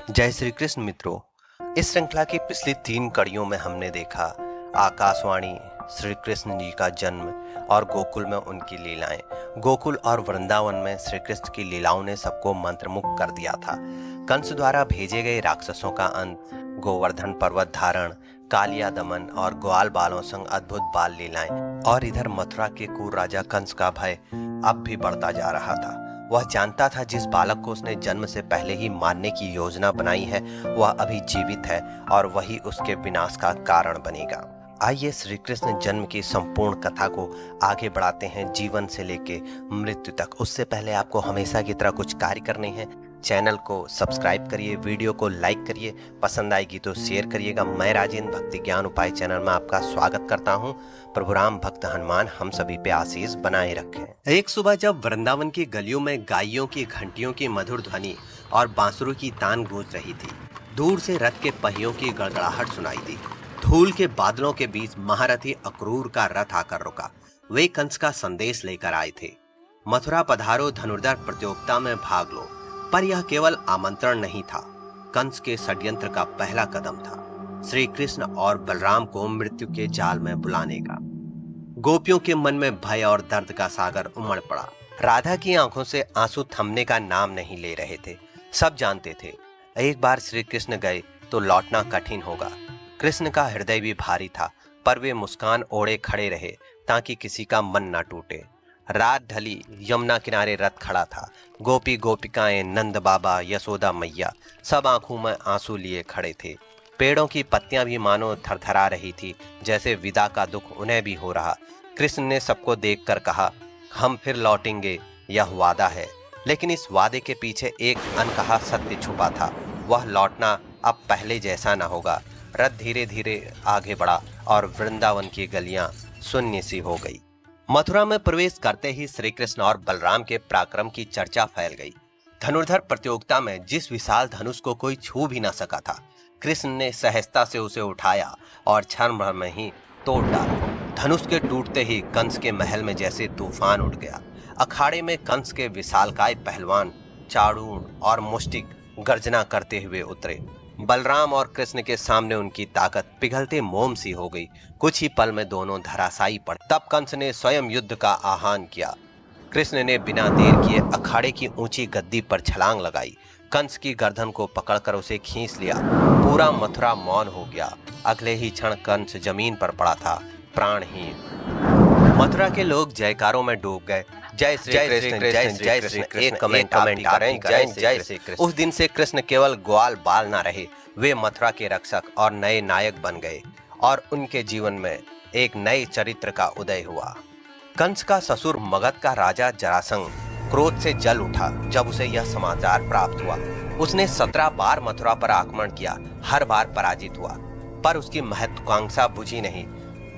जय श्री कृष्ण मित्रों। इस श्रृंखला की पिछली 3 कड़ियों में हमने देखा आकाशवाणी, श्री कृष्ण जी का जन्म और गोकुल में उनकी लीलाएं। गोकुल और वृंदावन में श्री कृष्ण की लीलाओं ने सबको मंत्रमुग्ध कर दिया था। कंस द्वारा भेजे गए राक्षसों का अंत, गोवर्धन पर्वत धारण, कालिया दमन और ग्वाल बालों संग अद्भुत बाल लीलाएं, और इधर मथुरा के क्रूर राजा कंस का भय अब भी बढ़ता जा रहा था। वह जानता था जिस बालक को उसने जन्म से पहले ही मारने की योजना बनाई है वह अभी जीवित है और वही उसके विनाश का कारण बनेगा। आइए श्री कृष्ण जन्म की संपूर्ण कथा को आगे बढ़ाते हैं, जीवन से लेके मृत्यु तक। उससे पहले आपको हमेशा की तरह कुछ कार्य करने हैं। चैनल को सब्सक्राइब करिए, वीडियो को लाइक करिए, पसंद आएगी तो शेयर करिएगा। मैं राजेंद्र भक्ति ज्ञान उपाय चैनल में आपका स्वागत करता हूं। प्रभु राम भक्त हनुमान हम सभी पे आशीष बनाए रखें। एक सुबह जब वृंदावन की गलियों में गायों की घंटियों की मधुर ध्वनि और बांसुरों की तान गूंज रही थी, दूर से रथ के पहियों की गड़गड़ाहट सुनाई दी। धूल के बादलों के बीच महारथी अक्रूर का रथ आकर रुका। वे कंस का संदेश लेकर आए थे, मथुरा पधारो, धनुर्धर प्रतियोगिता में भाग लो। पर यह केवल आमंत्रण नहीं था, कंस के षड्यंत्र का पहला कदम था, श्री कृष्ण और बलराम को मृत्यु के जाल में बुलाने का। गोपियों के मन में भय और दर्द का सागर उमड़ पड़ा। राधा की आंखों से आंसू थमने का नाम नहीं ले रहे थे। सब जानते थे एक बार श्री कृष्ण गए तो लौटना कठिन होगा। कृष्ण का हृदय भी भारी था, पर वे मुस्कान ओढ़े खड़े रहे ताकि किसी का मन न टूटे। रात ढली, यमुना किनारे रथ खड़ा था। गोपी गोपिकाएं, नंद बाबा, यशोदा मैया सब आंखों में आंसू लिए खड़े थे। पेड़ों की पत्तियां भी मानो थरथरा रही थी, जैसे विदा का दुख उन्हें भी हो रहा। कृष्ण ने सबको देखकर कहा, हम फिर लौटेंगे, यह वादा है। लेकिन इस वादे के पीछे एक अनकहा सत्य छुपा था, वह लौटना अब पहले जैसा न होगा। रथ धीरे धीरे आगे बढ़ा और वृंदावन की गलियां शून्य सी हो गई। मथुरा में प्रवेश करते ही श्री कृष्ण और बलराम के पराक्रम की चर्चा फैल गई। धनुर्धर प्रतियोगिता में जिस विशाल धनुष को कोई छू भी न सका था, कृष्ण ने सहजता से उसे उठाया और क्षण भर में ही तोड़ डाला। धनुष के टूटते ही कंस के महल में जैसे तूफान उठ गया। अखाड़े में कंस के विशालकाय पहलवान चाड़ूण और मुष्टिक गर्जना करते हुए उतरे। बलराम और कृष्ण के सामने उनकी ताकत पिघलते मोम सी हो गई। कुछ ही पल में दोनों धराशायी पड़े। तब कंस ने स्वयं युद्ध का आह्वान किया। कृष्ण ने बिना देर किए अखाड़े की ऊंची गद्दी पर छलांग लगाई। कंस की गर्दन को पकड़कर उसे खींच लिया। पूरा मथुरा मौन हो गया। अगले ही क्षण कंस जमीन पर पड़ा था, प्राणहीन। मथुरा के लोग जयकारों में डूब गए। जय श्री कृष्ण, जय जय श्री कृष्ण। एक कमेंट करें, जय जय श्री कृष्ण। उस दिन से कृष्ण केवल ग्वाल बाल ना रहे, वे मथुरा के रक्षक और नए नायक बन गए और उनके जीवन में एक नए चरित्र का उदय हुआ। कंस का ससुर मगध का राजा जरासंध क्रोध से जल उठा जब उसे यह समाचार प्राप्त हुआ। उसने 17 बार मथुरा पर आक्रमण किया, हर बार पराजित हुआ, पर उसकी महत्वाकांक्षा बुझी नहीं।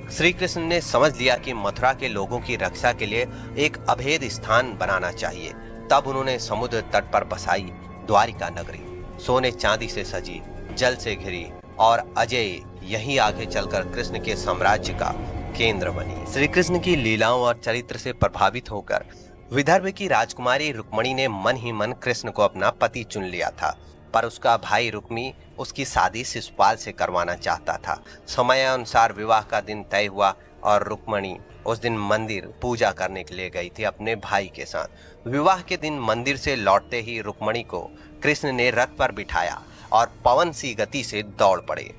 श्री कृष्ण ने समझ लिया कि मथुरा के लोगों की रक्षा के लिए एक अभेद स्थान बनाना चाहिए। तब उन्होंने समुद्र तट पर बसाई द्वारिका नगरी। सोने चांदी से सजी, जल से घिरी और अजय यहीं आगे चलकर कृष्ण के साम्राज्य का केंद्र बनी। श्री कृष्ण की लीलाओं और चरित्र से प्रभावित होकर विदर्भ की राजकुमारी रुक्मणी ने मन ही मन कृष्ण को अपना पति चुन लिया था, पर उसका भाई रुक्मी उसकी शादी शिशुपाल से करवाना चाहता था। समयानुसार विवाह का दिन तय हुआ और रुक्मणी उस दिन मंदिर पूजा करने के लिए गई थी अपने भाई के साथ। विवाह के दिन मंदिर से लौटते ही रुक्मणी को कृष्ण ने रथ पर बिठाया और पवन सी गति से दौड़ पड़े।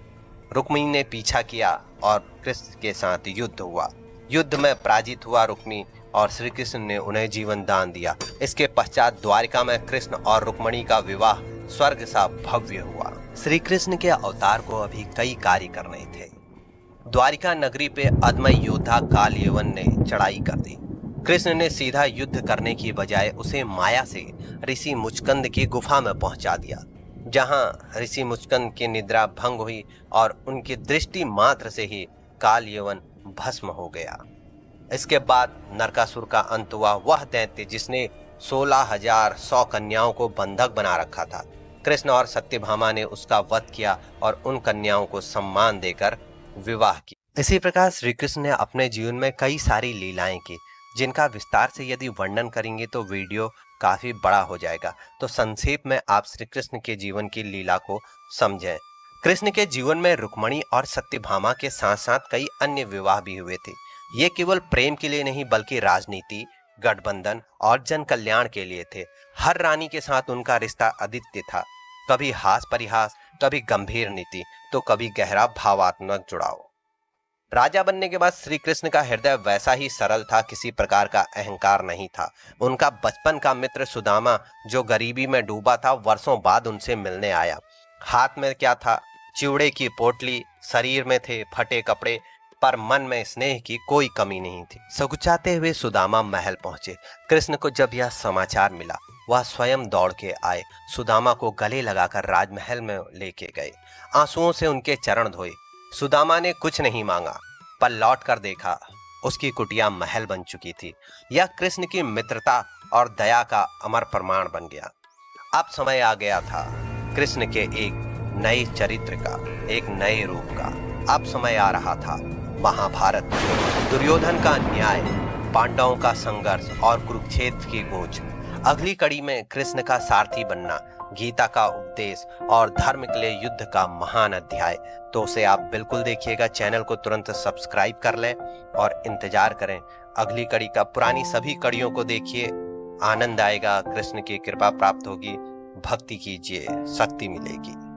रुक्मिणी ने पीछा किया और कृष्ण के साथ युद्ध हुआ। युद्ध में पराजित हुआ रुक्मी और श्री कृष्ण ने उन्हें जीवन दान दिया। इसके पश्चात द्वारिका में कृष्ण और रुक्मिणी का विवाह स्वर्ग सा भव्य हुआ। श्री कृष्ण के अवतार को अभी कई कार्य करने थे। द्वारिका नगरी पे अदम्य योद्धा कालयवन ने चढ़ाई कर दी। कृष्ण ने सीधा युद्ध करने की बजाय उसे माया से ऋषि मुचकंद की गुफा में पहुंचा दिया, जहां ऋषि मुचकंद की निद्रा भंग हुई और उनकी दृष्टि मात्र से ही कालयवन भस्म हो गया। इसके बाद नरकासुर का अंत हुआ, वह दैत्य जिसने 16,100 कन्याओं को बंधक बना रखा था। कृष्ण और सत्यभामा ने उसका वध किया और उन कन्याओं को सम्मान देकर विवाह किया। इसी प्रकार श्री कृष्ण ने अपने जीवन में कई सारी लीलाएं की, जिनका विस्तार से यदि वर्णन करेंगे तो वीडियो काफी बड़ा हो जाएगा। तो संक्षेप में आप श्री कृष्ण के जीवन की लीला को समझें। कृष्ण के जीवन में रुक्मणी और सत्यभामा के साथ साथ कई अन्य विवाह भी हुए थे। ये केवल प्रेम के लिए नहीं बल्कि राजनीति, गठबंधन और जन कल्याण के लिए थे। हर रानी के साथ उनका रिश्ता अद्वितीय था, कभी हास परिहास, कभी गंभीर नीति, तो कभी गहरा भावात्मक जुड़ाव। राजा बनने के बाद श्री कृष्ण का हृदय वैसा ही सरल था, किसी प्रकार का अहंकार नहीं था। उनका बचपन का मित्र सुदामा, जो गरीबी में डूबा था, वर्षों बाद उनसे मिलने आया। हाथ में क्या था? चिवड़े की पोटली, शरीर में थे फटे कपड़े, पर मन में स्नेह की कोई कमी नहीं थी। सकुचाते हुए सुदामा महल पहुंचे। कृष्ण को जब यह समाचार मिला, वह स्वयं दौड़ के आए, सुदामा को गले लगाकर राजमहल में लेके गए, आंसुओं से उनके चरण धोए। सुदामा ने कुछ नहीं मांगा, पर लौट कर देखा, उसकी कुटिया महल बन चुकी थी। यह कृष्ण की मित्रता और दया का अमर प्रमाण बन गया। अब समय आ गया था कृष्ण के एक नए चरित्र का, एक नए रूप का। अब समय आ रहा था महाभारत, दुर्योधन का न्याय, पांडवों का संघर्ष और कुरुक्षेत्र की गूंज। अगली कड़ी में कृष्ण का सारथी बनना, गीता का उपदेश और धर्म के लिए युद्ध का महान अध्याय। तो उसे आप बिल्कुल देखिएगा। चैनल को तुरंत सब्सक्राइब कर लें और इंतजार करें अगली कड़ी का। पुरानी सभी कड़ियों को देखिए, आनंद आएगा, कृष्ण की कृपा प्राप्त होगी। भक्ति कीजिए, शक्ति मिलेगी।